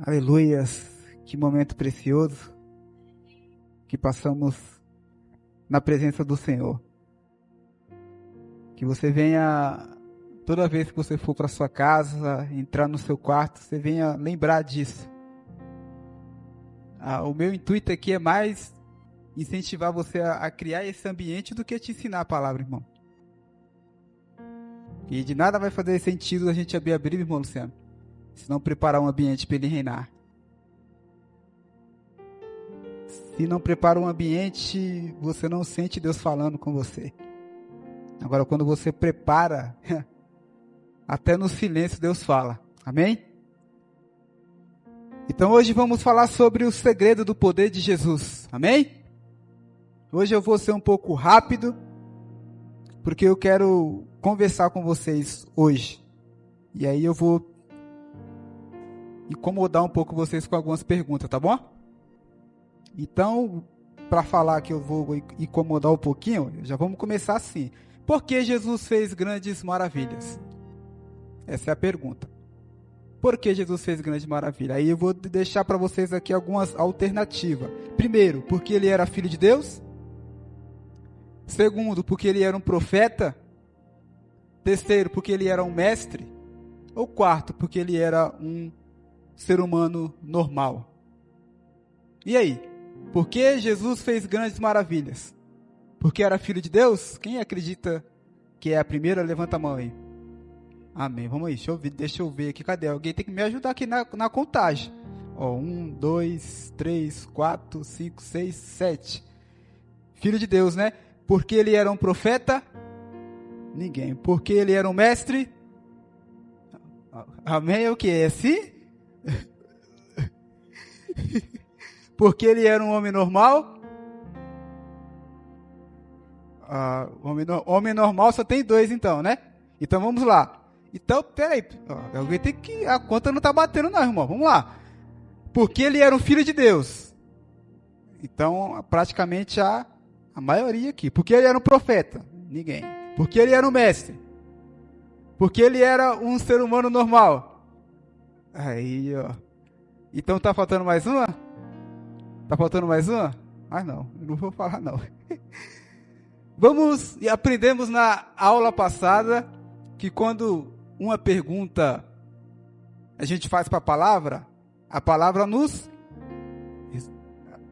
Aleluias, que momento precioso que passamos na presença do Senhor. Que você venha, toda vez que você for para sua casa, entrar no seu quarto, você venha lembrar disso. O meu intuito aqui é mais incentivar você a criar esse ambiente do que te ensinar a palavra, irmão. E de nada vai fazer sentido a gente abrir a Bíblia, irmão Luciano, se não preparar um ambiente para ele reinar. Se não prepara um ambiente, você não sente Deus falando com você. Agora, quando você prepara, até no silêncio Deus fala. Amém? Então hoje vamos falar sobre o segredo do poder de Jesus. Amém? Hoje eu vou ser um pouco rápido, porque eu quero conversar com vocês hoje. E aí eu vou incomodar um pouco vocês com algumas perguntas, tá bom? Então, para falar que eu vou incomodar um pouquinho, já vamos começar assim. Por que Jesus fez grandes maravilhas? Essa é a pergunta. Por que Jesus fez grandes maravilhas? Aí eu vou deixar para vocês aqui algumas alternativas. Primeiro, porque ele era filho de Deus. Segundo, porque ele era um profeta. Terceiro, porque ele era um mestre. Ou quarto, porque ele era um ser humano normal. E aí? Por que Jesus fez grandes maravilhas? Porque era filho de Deus? Quem acredita que é a primeira? Levanta a mão aí. Amém. Vamos aí, deixa eu ver aqui. Cadê? Alguém tem que me ajudar aqui na contagem. 1, 2, 3, 4, 5, 6, 7. Filho de Deus, né? Porque ele era um profeta? Ninguém. Porque ele era um mestre? Amém? É o que? É assim? Porque ele era um homem normal? Homem normal só tem 2 então, né? Então vamos lá. Então, peraí. Alguém tem que... A conta não tá batendo não, irmão. Vamos lá. Porque ele era um filho de Deus. Então, praticamente a maioria aqui. Porque ele era um profeta? Ninguém. Porque ele era um mestre? Porque ele era um ser humano normal? Aí, ó. Então tá faltando mais uma? Tá faltando mais uma? Não, eu não vou falar não. Vamos e aprendemos na aula passada que quando uma pergunta a gente faz para a palavra nos...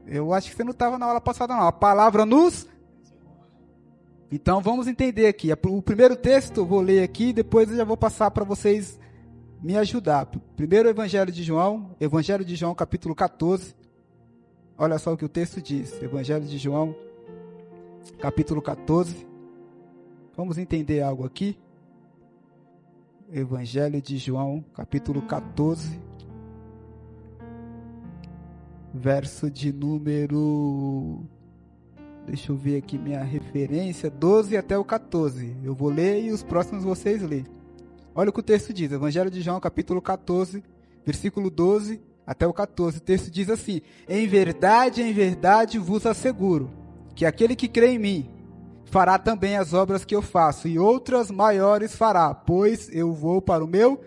Eu acho que você não estava na aula passada não. A palavra nos... Então vamos entender aqui. O primeiro texto eu vou ler aqui, depois eu já vou passar para vocês me ajudar. Primeiro Evangelho de João capítulo 14. Olha só o que o texto diz. Evangelho de João, capítulo 14. Vamos entender algo aqui. Evangelho de João, capítulo 14. Verso de número... Deixa eu ver aqui minha referência. 12 até o 14. Eu vou ler e os próximos vocês lêem. Olha o que o texto diz. Evangelho de João, capítulo 14, versículo 12... até o 14, o texto diz assim: em verdade vos asseguro, que aquele que crê em mim, fará também as obras que eu faço, e outras maiores fará, pois eu vou para o meu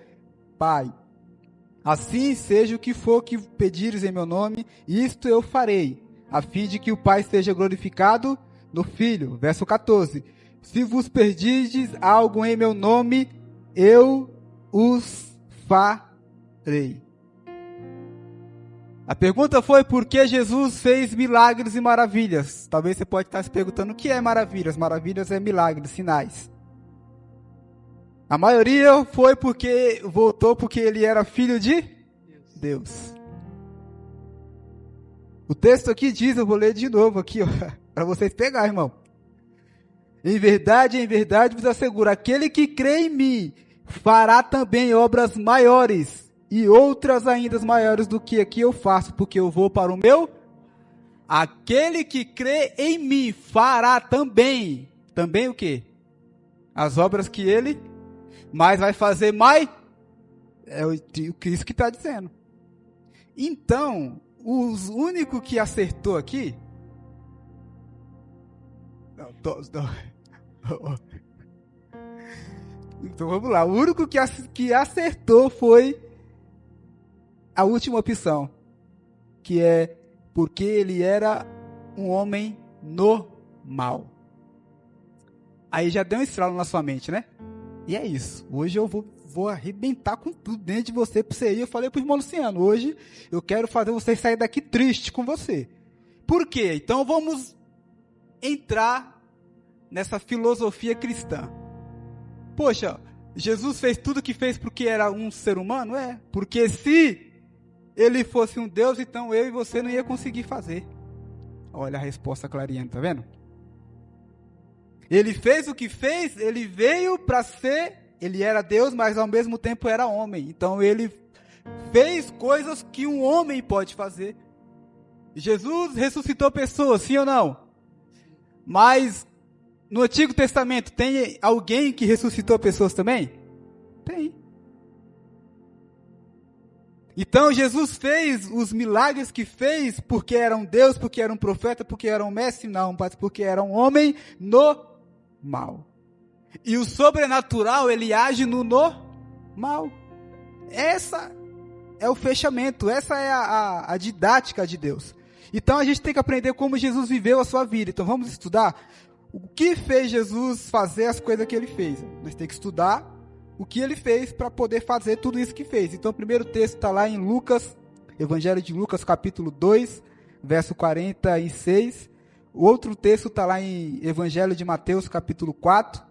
Pai. Assim seja o que for que pedires em meu nome, isto eu farei, a fim de que o Pai seja glorificado no Filho. Verso 14, se vos pedirdes algo em meu nome, eu os farei. A pergunta foi por que Jesus fez milagres e maravilhas. Talvez você pode estar se perguntando o que é maravilhas. Maravilhas é milagres, sinais. A maioria foi porque ele era filho de Deus. O texto aqui diz, eu vou ler de novo aqui, para vocês pegarem, irmão. Em verdade vos asseguro, aquele que crê em mim fará também obras maiores, e outras ainda maiores do que aqui eu faço, porque eu vou para o meu. Aquele que crê em mim fará também. Também o quê? As obras que ele, mas vai fazer mais. É o Cristo que está dizendo. Então, os únicos que acertou aqui. Então vamos lá. O único que acertou foi a última opção, que é porque ele era um homem normal. Aí já deu um estralo na sua mente, né? E é isso. Hoje eu vou arrebentar com tudo dentro de você pra você ir. Eu falei pro irmão Luciano, hoje eu quero fazer você sair daqui triste com você. Por quê? Então vamos entrar nessa filosofia cristã. Poxa, Jesus fez tudo o que fez porque era um ser humano? É. Porque se ele fosse um Deus, então eu e você não ia conseguir fazer. Olha a resposta clareando, tá vendo? Ele fez o que fez, ele veio para ser, ele era Deus, mas ao mesmo tempo era homem. Então ele fez coisas que um homem pode fazer. Jesus ressuscitou pessoas, sim ou não? Mas no Antigo Testamento tem alguém que ressuscitou pessoas também? Tem. Então Jesus fez os milagres que fez porque era um Deus, porque era um profeta, porque era um mestre? Não, mas porque era um homem normal. E o sobrenatural, ele age no normal. Essa é o fechamento, essa é a didática de Deus. Então a gente tem que aprender como Jesus viveu a sua vida. Então vamos estudar o que fez Jesus fazer as coisas que ele fez. Nós temos que estudar o que ele fez para poder fazer tudo isso que fez. Então o primeiro texto está lá em Lucas, Evangelho de Lucas, capítulo 2, verso 46. O outro texto está lá em Evangelho de Mateus, capítulo 4.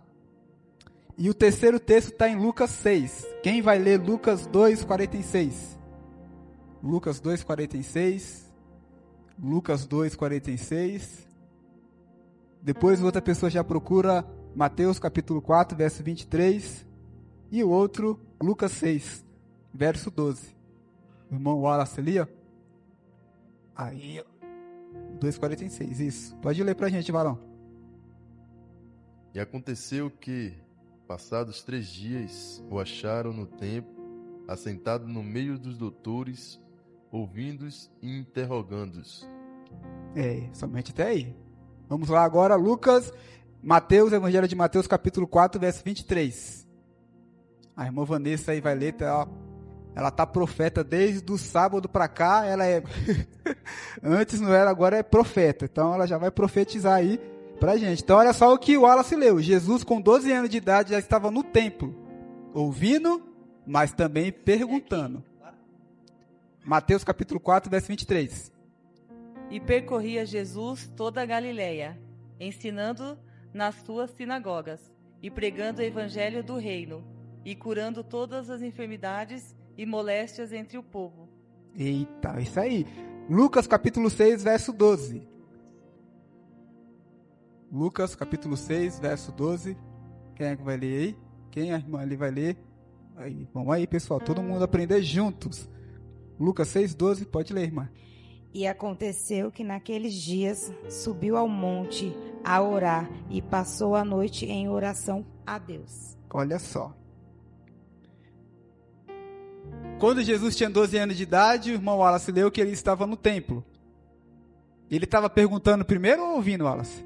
E o terceiro texto está em Lucas 6. Quem vai ler Lucas 2, 46? Lucas 2, 46. Lucas 2, 46. Depois outra pessoa já procura Mateus capítulo 4, verso 23. E o outro, Lucas 6, verso 12. O irmão Wallace ali, ó. Aí, ó. 2,46, isso. Pode ler pra gente, Varão. E aconteceu que, passados 3 dias, o acharam no templo, assentado no meio dos doutores, ouvindo-os e interrogando-os. Somente até aí. Vamos lá agora, Mateus, Evangelho de Mateus, capítulo 4, verso 23. A irmã Vanessa aí vai ler, ela tá profeta desde o sábado para cá, ela é antes não era, agora é profeta, então ela já vai profetizar aí pra gente. Então olha só o que o Wallace leu. Jesus com 12 anos de idade já estava no templo, ouvindo, mas também perguntando. Mateus capítulo 4, verso 23. E percorria Jesus toda a Galileia, ensinando nas suas sinagogas, e pregando o evangelho do reino, e curando todas as enfermidades e moléstias entre o povo. Eita, isso aí. Lucas capítulo 6, verso 12. Lucas capítulo 6, verso 12. Quem é que vai ler aí? Quem a irmã ali vai ler? Aí, vamos aí, pessoal, todo mundo aprender juntos. Lucas 6, 12, pode ler, irmã. E aconteceu que naqueles dias subiu ao monte a orar e passou a noite em oração a Deus. Olha só. Quando Jesus tinha 12 anos de idade, o irmão Wallace leu que ele estava no templo. Ele estava perguntando primeiro ou ouvindo, Wallace?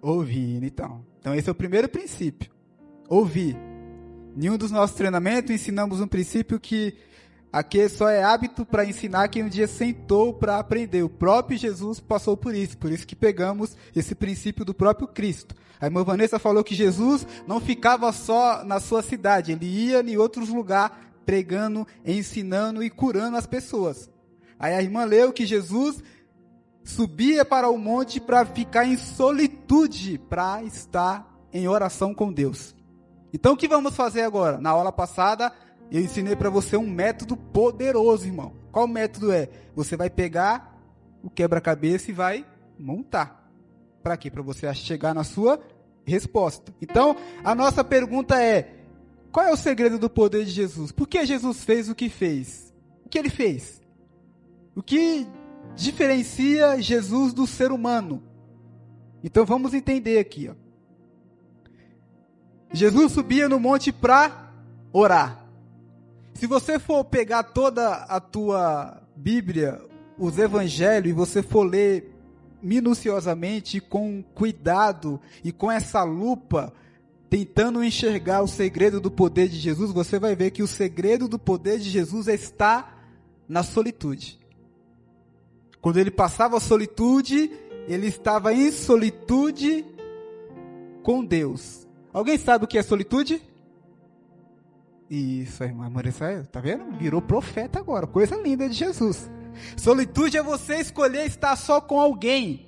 Ouvindo, então. Então esse é o primeiro princípio. Ouvir. Em um dos nossos treinamentos ensinamos um princípio que aqui só é hábito para ensinar quem um dia sentou para aprender. O próprio Jesus passou por isso que pegamos esse princípio do próprio Cristo. A irmã Vanessa falou que Jesus não ficava só na sua cidade, ele ia em outros lugares pregando, ensinando e curando as pessoas. Aí a irmã leu que Jesus subia para o monte para ficar em solitude, para estar em oração com Deus. Então o que vamos fazer agora? Na aula passada eu ensinei para você um método poderoso, irmão. Qual método é? Você vai pegar o quebra-cabeça e vai montar. Para quê? Para você chegar na sua resposta. Então, a nossa pergunta é: qual é o segredo do poder de Jesus? Por que Jesus fez o que fez? O que ele fez? O que diferencia Jesus do ser humano? Então, vamos entender aqui. Jesus subia no monte para orar. Se você for pegar toda a tua Bíblia, os evangelhos, e você for ler minuciosamente, com cuidado e com essa lupa, tentando enxergar o segredo do poder de Jesus, você vai ver que o segredo do poder de Jesus está na solitude. Quando ele passava a solitude, ele estava em solitude com Deus. Alguém sabe o que é solitude? Isso, a irmã Marissa, tá vendo? Virou profeta agora, coisa linda de Jesus. Solitude é você escolher estar só com alguém.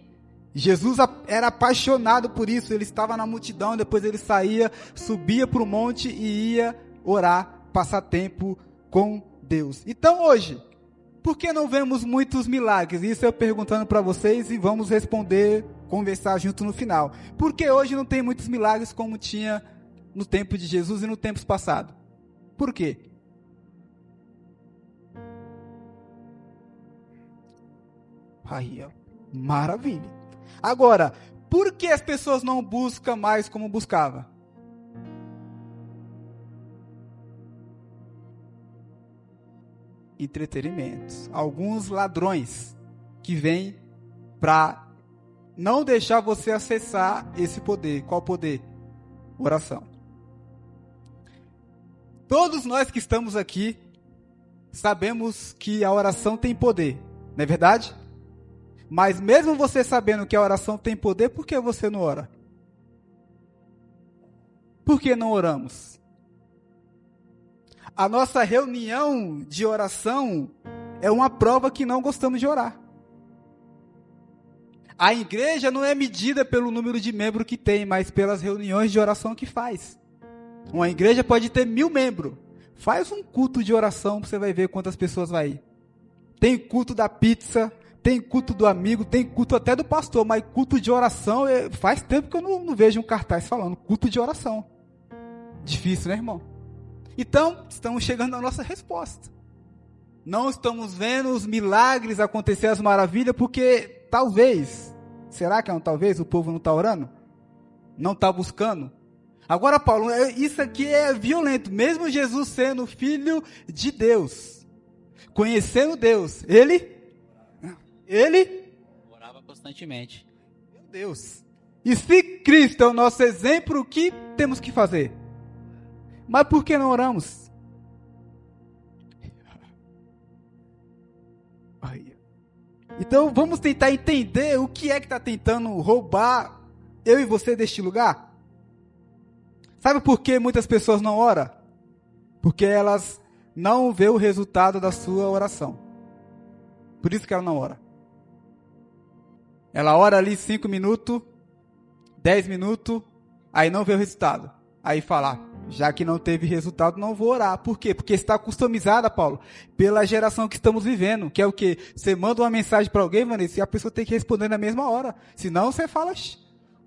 Jesus era apaixonado por isso, ele estava na multidão, depois ele saía, subia para o monte e ia orar, passar tempo com Deus. Então hoje, por que não vemos muitos milagres? Isso eu perguntando para vocês e vamos responder, conversar junto no final. Por que hoje não tem muitos milagres como tinha no tempo de Jesus e no tempos passados? Por quê? Aí, ó, maravilha. Agora, por que as pessoas não buscam mais como buscava? Entretenimentos. Alguns ladrões que vêm para não deixar você acessar esse poder. Qual poder? Oração. Todos nós que estamos aqui sabemos que a oração tem poder, não é verdade? Mas mesmo você sabendo que a oração tem poder, por que você não ora? Por que não oramos? A nossa reunião de oração é uma prova que não gostamos de orar. A igreja não é medida pelo número de membros que tem, mas pelas reuniões de oração que faz. Uma igreja pode ter 1000 membros. Faz um culto de oração, você vai ver quantas pessoas vai ir. Tem culto da pizza, tem culto do amigo, tem culto até do pastor, mas culto de oração, faz tempo que eu não vejo um cartaz falando culto de oração. Difícil, né, irmão? Então, estamos chegando à nossa resposta. Não estamos vendo os milagres acontecer, as maravilhas, porque talvez, será que é um talvez? O povo não está orando? Não está buscando? Agora, Paulo, isso aqui é violento. Mesmo Jesus sendo filho de Deus, conhecendo Deus, ele orava constantemente. Meu Deus. E se Cristo é o nosso exemplo, o que temos que fazer? Mas por que não oramos? Então vamos tentar entender o que é que está tentando roubar eu e você deste lugar. Sabe por que muitas pessoas não oram? Porque elas não vê o resultado da sua oração. Por isso que ela não ora. Ela ora ali 5 minutos, 10 minutos, aí não vê o resultado. Aí fala, já que não teve resultado, não vou orar. Por quê? Porque está customizada, Paulo, pela geração que estamos vivendo. Que é o quê? Você manda uma mensagem para alguém, Vanessa, e a pessoa tem que responder na mesma hora. Senão você fala,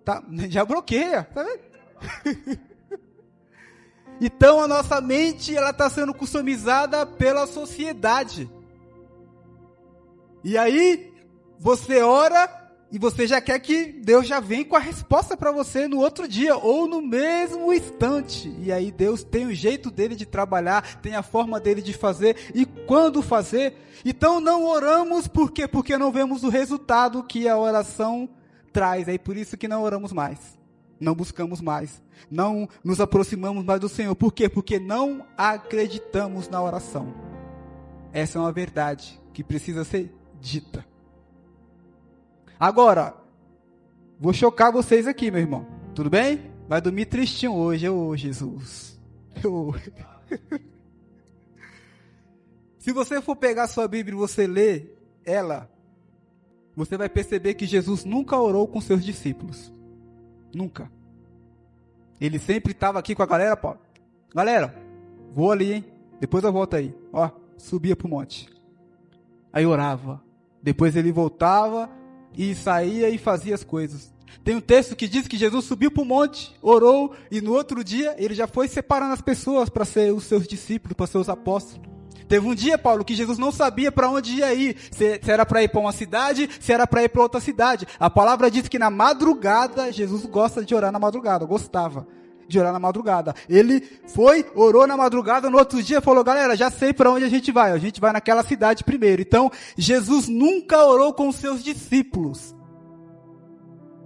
tá, já bloqueia. Tá vendo? Então a nossa mente ela está sendo customizada pela sociedade. E aí você ora e você já quer que Deus já venha com a resposta para você no outro dia ou no mesmo instante. E aí Deus tem o jeito dele de trabalhar, tem a forma dele de fazer e quando fazer. Então não oramos por quê? Porque não vemos o resultado que a oração traz. É por isso que não oramos mais. Não buscamos mais. Não nos aproximamos mais do Senhor. Por quê? Porque não acreditamos na oração. Essa é uma verdade que precisa ser dita. Agora, vou chocar vocês aqui, meu irmão. Tudo bem? Vai dormir tristinho hoje, Jesus. Se você for pegar sua Bíblia e você ler ela, você vai perceber que Jesus nunca orou com seus discípulos. Nunca. Ele sempre estava aqui com a galera, Paulo. Galera, vou ali, hein? Depois eu volto aí. Ó, subia pro monte. Aí orava. Depois ele voltava e saía e fazia as coisas. Tem um texto que diz que Jesus subiu pro monte, orou, e no outro dia ele já foi separando as pessoas para ser os seus discípulos, para ser os apóstolos. Teve um dia, Paulo, que Jesus não sabia para onde ia ir, se era para ir para uma cidade, se era para ir para outra cidade. A palavra diz que na madrugada, Jesus gosta de orar na madrugada, gostava de orar na madrugada. Ele foi, orou na madrugada, no outro dia falou, galera, já sei para onde a gente vai naquela cidade primeiro. Então, Jesus nunca orou com os seus discípulos.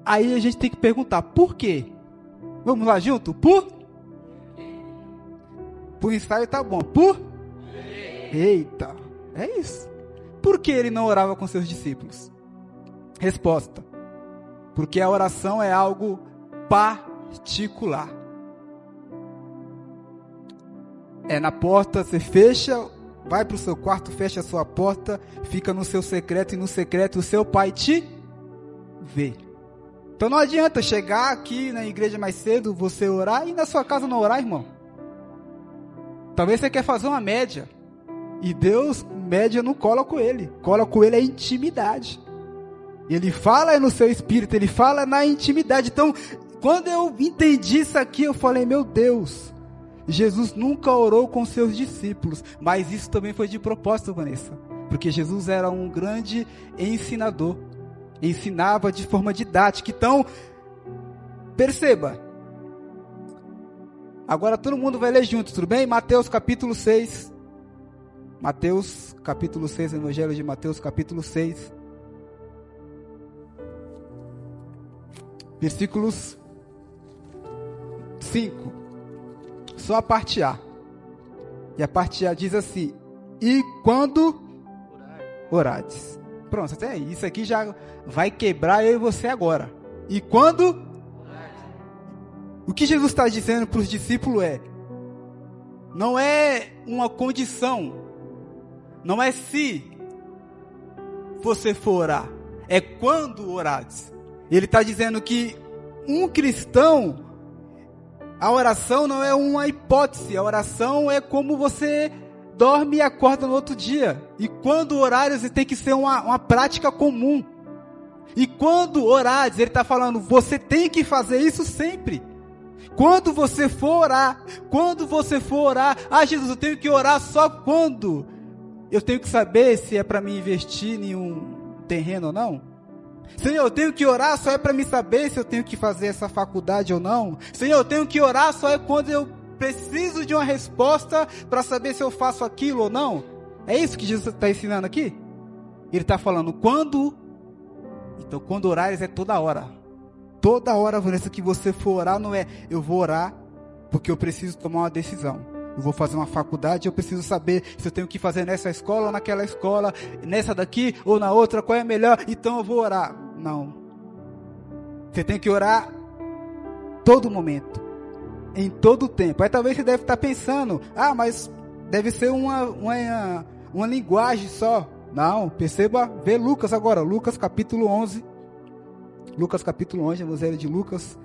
Aí a gente tem que perguntar, por quê? Vamos lá junto? Por ensaio tá bom. Eita, é isso. Por que ele não orava com seus discípulos? Resposta: porque a oração é algo particular. É na porta, você fecha, vai para o seu quarto, fecha a sua porta, fica no seu secreto, e no secreto o seu pai te vê. Então não adianta chegar aqui na igreja mais cedo, você orar, e na sua casa não orar, irmão. Talvez você quer fazer uma média, e Deus, média não cola com ele a intimidade. Ele fala no seu espírito, ele fala na intimidade. Então, quando eu entendi isso aqui, eu falei, meu Deus, Jesus nunca orou com seus discípulos, mas isso também foi de propósito, Vanessa, porque Jesus era um grande ensinador, ensinava de forma didática. Então, perceba, agora todo mundo vai ler junto, tudo bem? Mateus capítulo 6, Evangelho de Mateus capítulo 6, versículos 5, só a parte A. E a parte A diz assim: e quando orades. Pronto, até aí. Isso aqui já vai quebrar eu e você agora. E quando? O que Jesus está dizendo para os discípulos não é uma condição, não é se você for orar, é quando orades. Ele está dizendo que um cristão, a oração não é uma hipótese, a oração é como você dorme e acorda no outro dia. E quando orares, tem que ser uma prática comum. E quando orares, ele está falando, você tem que fazer isso sempre. Quando você for orar, Jesus, eu tenho que orar só quando? Eu tenho que saber se é para me investir em um terreno ou não? Senhor, eu tenho que orar só é para me saber se eu tenho que fazer essa faculdade ou não? Senhor, eu tenho que orar só é quando eu preciso de uma resposta para saber se eu faço aquilo ou não? É isso que Jesus está ensinando aqui? Ele está falando quando? Então, quando orares é toda hora. Toda hora, Vanessa, que você for orar, não é eu vou orar porque eu preciso tomar uma decisão. Eu vou fazer uma faculdade, eu preciso saber se eu tenho que fazer nessa escola ou naquela escola, nessa daqui ou na outra, qual é a melhor, então eu vou orar. Não. Você tem que orar todo momento, em todo tempo. Aí talvez você deve estar pensando, mas deve ser uma linguagem só. Não, perceba, vê Lucas agora, Lucas capítulo 11. Lucas capítulo 11, Evangelho de Lucas,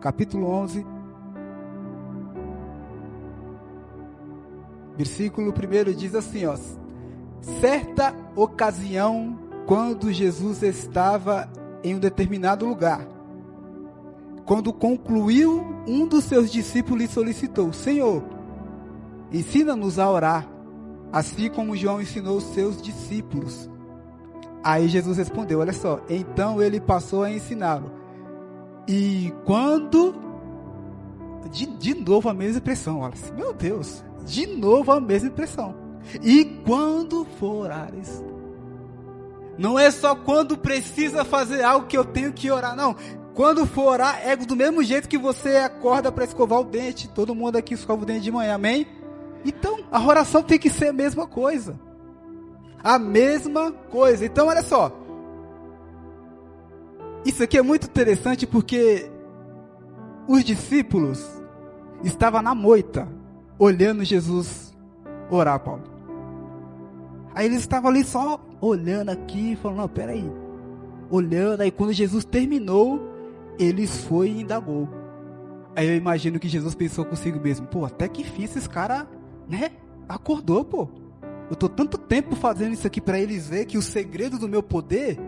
capítulo 11. Versículo 1 diz assim, certa ocasião, quando Jesus estava em um determinado lugar, quando concluiu, um dos seus discípulos lhe solicitou, Senhor, ensina-nos a orar, assim como João ensinou os seus discípulos. Aí Jesus respondeu, olha só, então ele passou a ensiná-lo. E quando... De novo a mesma expressão, olha assim, meu Deus, de novo a mesma expressão. E quando for orares, não é só quando precisa fazer algo que eu tenho que orar, não. Quando for orar, é do mesmo jeito que você acorda para escovar o dente. Todo mundo aqui escova o dente de manhã, amém? Então, a oração tem que ser a mesma coisa. A mesma coisa. Então, olha só. Isso aqui é muito interessante porque os discípulos estavam na moita, olhando Jesus orar, Paulo. Aí eles estavam ali só olhando aqui, falando, não, peraí. Olhando, aí quando Jesus terminou, eles foi e indagou. Aí eu imagino que Jesus pensou consigo mesmo, até que fim esses caras, acordou, Eu tô tanto tempo fazendo isso aqui para eles ver que o segredo do meu poder...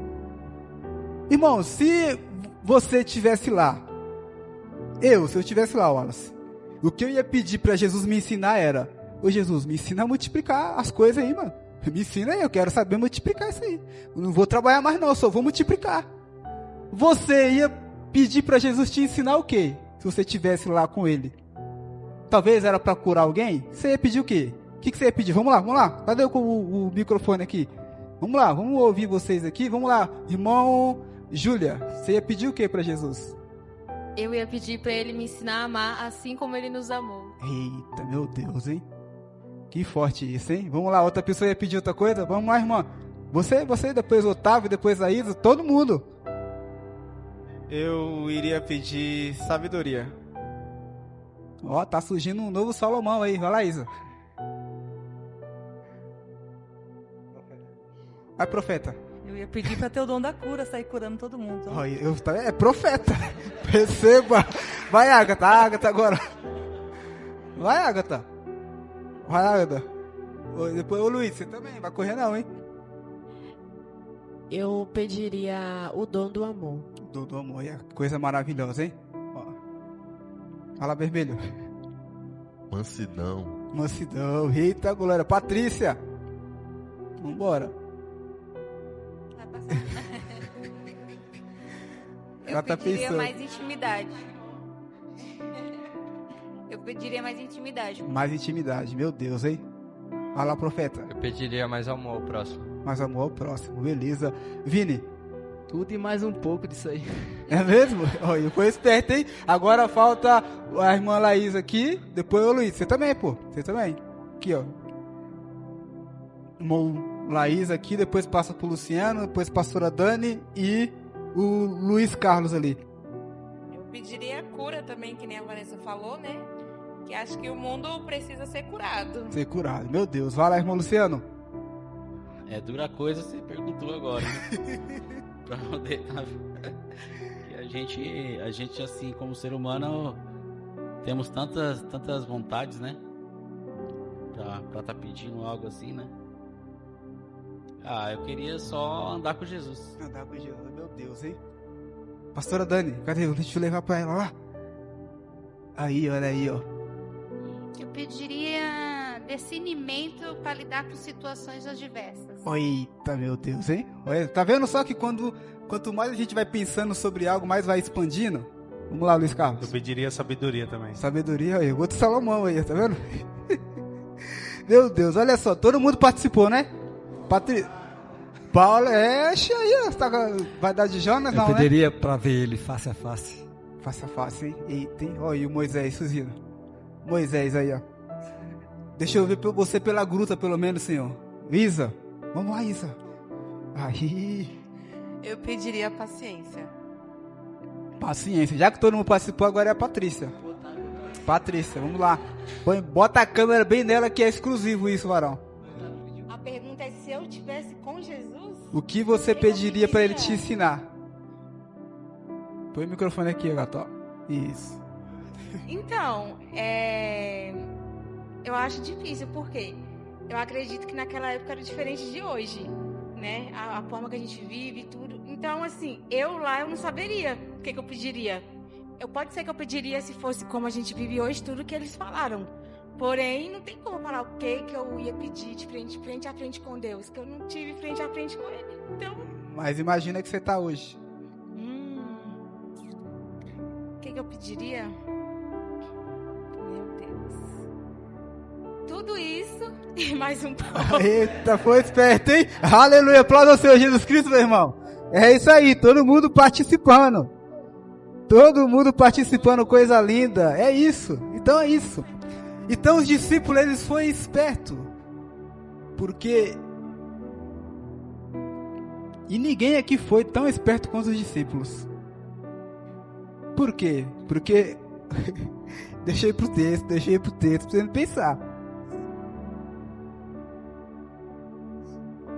Irmão, se você estivesse lá, se eu estivesse lá, Wallace, o que eu ia pedir para Jesus me ensinar era, ô Jesus, me ensina a multiplicar as coisas aí, mano. Me ensina aí, eu quero saber multiplicar isso aí. Eu não vou trabalhar mais não, eu só vou multiplicar. Você ia pedir para Jesus te ensinar o quê? Se você estivesse lá com ele. Talvez era para curar alguém? Você ia pedir o quê? O que você ia pedir? Vamos lá. Cadê o microfone aqui? Vamos lá, vamos ouvir vocês aqui. Vamos lá, irmão Júlia, você ia pedir o que para Jesus? O Eu ia pedir pra ele me ensinar a amar assim como ele nos amou. Eita, meu Deus, hein? Que forte isso, hein? Vamos lá, outra pessoa ia pedir outra coisa? Vamos lá, irmã. Você, depois o Otávio, depois a Isa, todo mundo. Eu iria pedir sabedoria. Ó, tá surgindo um novo Salomão aí. Vai lá, Isa. Vai, profeta. Eu ia pedir pra ter o dom da cura, sair curando todo mundo. Ó, é profeta. Perceba. Vai, Agatha. Agatha agora. Vai, Agatha. Vai, Agatha. Depois o Luiz, você também. Vai correr não, hein? Eu pediria o dom do amor. Do amor, é coisa maravilhosa, hein? Ó. Fala, vermelho. Mansidão. Eita, glória. Patrícia. Vambora. Vai passar. Ela tá pediria pensando. mais intimidade. Eu pediria mais intimidade. Mais intimidade, meu Deus, hein? Fala, profeta. Eu pediria mais amor ao próximo. Mais amor ao próximo, beleza. Vini. Tudo e mais um pouco disso aí. É mesmo? Olha, foi esperto, hein? Agora falta a irmã Laís aqui, depois o Luiz. Você também, pô. Você também. Aqui, ó. Irmão Laís aqui, depois passa pro Luciano, depois pastora Dani e o Luiz Carlos ali. Eu pediria cura também, que nem a Vanessa falou, né? Que acho que o mundo precisa ser curado. Ser curado. Meu Deus. Vai lá, irmão Luciano. É dura coisa, você perguntou agora, né? Pra poder... Que a gente assim, como ser humano, temos tantas vontades, né? Pra tá pedindo algo assim, né? Eu queria só andar com Jesus. Andar com Jesus, meu Deus, hein? Pastora Dani, cadê? Deixa eu levar pra ela lá. Aí, olha aí, ó. Eu pediria discernimento para lidar com situações adversas. Eita, meu Deus, hein? Olha, tá vendo só que quanto mais a gente vai pensando sobre algo, mais vai expandindo? Vamos lá, Luiz Carlos. Eu pediria sabedoria também. Sabedoria, aí, outro Salomão aí, tá vendo? Meu Deus, olha só, todo mundo participou, né? Paulo, aí, ó, vai dar de Jonas, não, né? Eu pediria pra ver ele face a face. Face a face, hein? Eita, hein? Ó, e o Moisés, Suzino. Moisés aí, ó. Deixa eu ver você pela gruta, pelo menos, Senhor. Isa, vamos lá, Isa. Aí. Eu pediria paciência. Paciência. Já que todo mundo participou, agora é a Patrícia. Patrícia, vamos lá. Bota a câmera bem nela que é exclusivo isso, varão. A pergunta é se eu estivesse com Jesus? O que você pediria para ele te ensinar? Põe o microfone aqui, gato. Isso. Então, eu acho difícil, porque eu acredito que naquela época era diferente de hoje, né? A forma que a gente vive e tudo. Então, assim, eu não saberia o que eu pediria. Pode ser que eu pediria se fosse como a gente vive hoje, tudo que eles falaram. Porém, não tem como falar o que eu ia pedir de frente a frente com Deus, que eu não tive frente a frente com Ele. Então... Mas imagina que você tá hoje. O que eu pediria? Meu Deus. Tudo isso e mais um pouco. Eita, foi esperto, hein? Aleluia, aplauda o Senhor Jesus Cristo, meu irmão. É isso aí, todo mundo participando. Todo mundo participando, coisa linda. É isso, então é isso. Então os discípulos, eles foram espertos. Porque... E ninguém aqui foi tão esperto quanto os discípulos. Por quê? Porque... deixei pro texto, precisando pensar.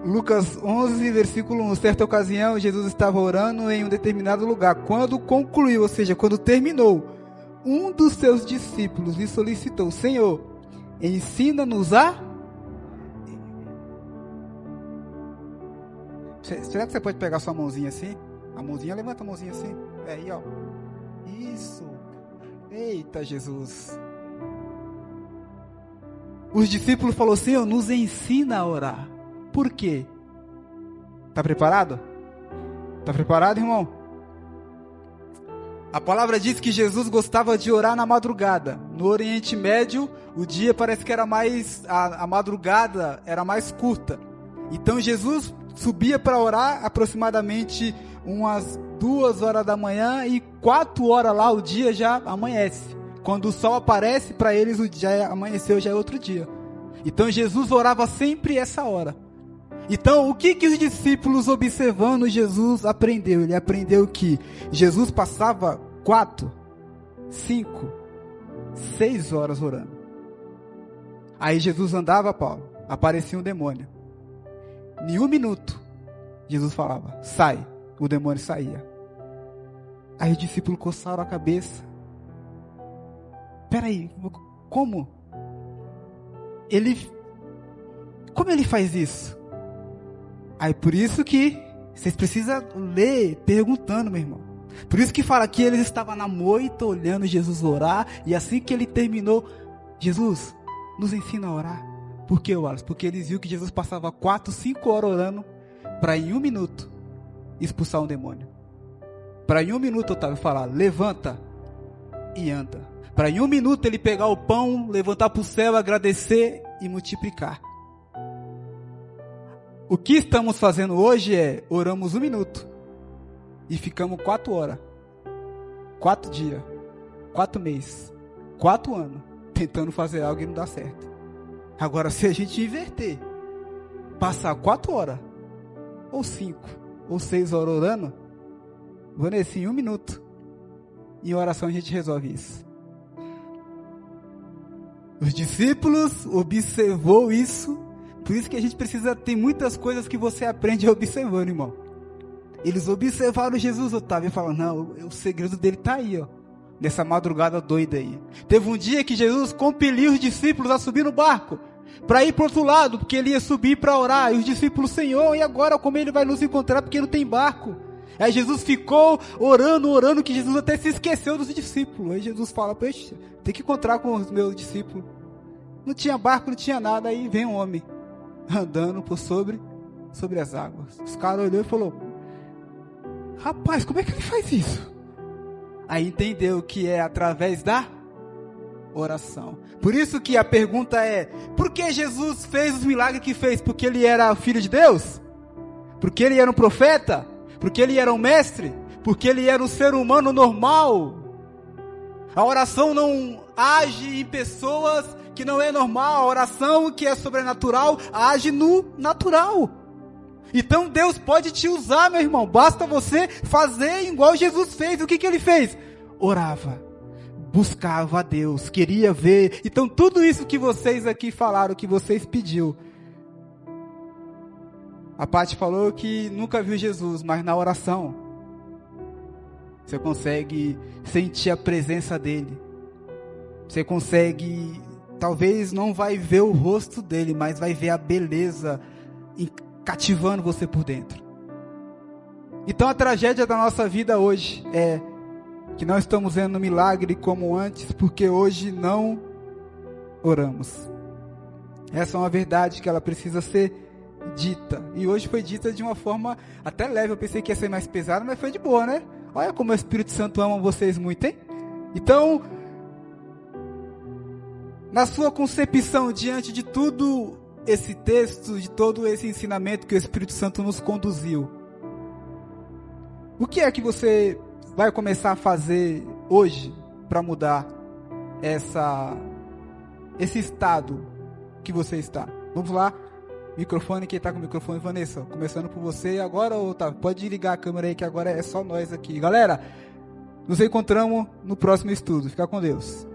Lucas 11, versículo 1. Certa ocasião, Jesus estava orando em um determinado lugar. Quando concluiu, ou seja, quando terminou, um dos seus discípulos lhe solicitou: Senhor, ensina-nos a... Será que você pode pegar sua mãozinha assim? A mãozinha, levanta a mãozinha assim. É aí, ó. Isso. Eita, Jesus. Os discípulos falaram: Senhor, nos ensina a orar. Por quê? Tá preparado? Tá preparado, irmão? A palavra diz que Jesus gostava de orar na madrugada. No Oriente Médio, o dia parece que era mais... A madrugada era mais curta. Então Jesus subia para orar aproximadamente umas 2 horas da manhã e 4 horas lá o dia já amanhece. Quando o sol aparece, para eles o dia amanheceu, já é outro dia. Então Jesus orava sempre essa hora. Então o que os discípulos observando Jesus aprendeu? Ele aprendeu que Jesus passava 4, 5, 6 horas orando. Aí Jesus andava, Paulo, aparecia um demônio. Em 1 minuto, Jesus falava, sai. O demônio saía. Aí os discípulos coçaram a cabeça. Peraí, como? Como ele faz isso? Aí por isso que vocês precisam ler, perguntando, meu irmão. Por isso que fala que eles estavam na moita, olhando Jesus orar, e assim que ele terminou, Jesus, nos ensina a orar. Por que, Wallace? Porque eles viram que Jesus passava 4, 5 horas orando, para em 1 minuto, expulsar um demônio. Para em 1 minuto, Otávio, falar, levanta e anda. Para em 1 minuto ele pegar o pão, levantar para o céu, agradecer e multiplicar. O que estamos fazendo hoje é, oramos 1 minuto e ficamos 4 horas, 4 dias, 4 meses, 4 anos, tentando fazer algo e não dá certo. Agora, se a gente inverter, passar 4 horas, ou 5, ou 6 horas orando, Vanessa, em 1 minuto, em oração a gente resolve isso. Os discípulos observou isso, por isso que a gente precisa, tem muitas coisas que você aprende observando, irmão. Eles observaram Jesus, Otávio, e falaram, não, o segredo dele está aí, ó, nessa madrugada doida aí. Teve um dia que Jesus compeliu os discípulos a subir no barco, para ir para o outro lado, porque ele ia subir para orar, e os discípulos, Senhor, e agora como ele vai nos encontrar, porque não tem barco? Aí Jesus ficou orando, que Jesus até se esqueceu dos discípulos. Aí Jesus fala, poxa, tem que encontrar com os meus discípulos. Não tinha barco, não tinha nada, aí vem um homem, andando por sobre as águas. Os caras olhou e falou, rapaz, como é que ele faz isso? Aí entendeu que é através da oração. Por isso que a pergunta é, por que Jesus fez os milagres que fez? Porque ele era filho de Deus? Porque ele era um profeta? Porque ele era um mestre? Porque ele era um ser humano normal? A oração não age em pessoas que não é normal. A oração que é sobrenatural age no natural. Então Deus pode te usar, meu irmão. Basta você fazer igual Jesus fez. O que ele fez? Orava, buscava a Deus, queria ver. Então tudo isso que vocês aqui falaram, que vocês pediu. A Paty falou que nunca viu Jesus, mas na oração você consegue sentir a presença dele. Você consegue, talvez não vai ver o rosto dele, mas vai ver a beleza cativando você por dentro. Então a tragédia da nossa vida hoje é que não estamos vendo milagre como antes, porque hoje não oramos. Essa é uma verdade que ela precisa ser dita. E hoje foi dita de uma forma até leve. Eu pensei que ia ser mais pesada, mas foi de boa, né? Olha como o Espírito Santo ama vocês muito, hein? Então, na sua concepção, diante de tudo esse texto, de todo esse ensinamento que o Espírito Santo nos conduziu, o que é que você vai começar a fazer hoje para mudar esse estado que você está? Vamos lá, microfone, quem está com o microfone, Vanessa, começando por você agora, Otávio, pode ligar a câmera aí que agora é só nós aqui. Galera, nos encontramos no próximo estudo. Fica com Deus.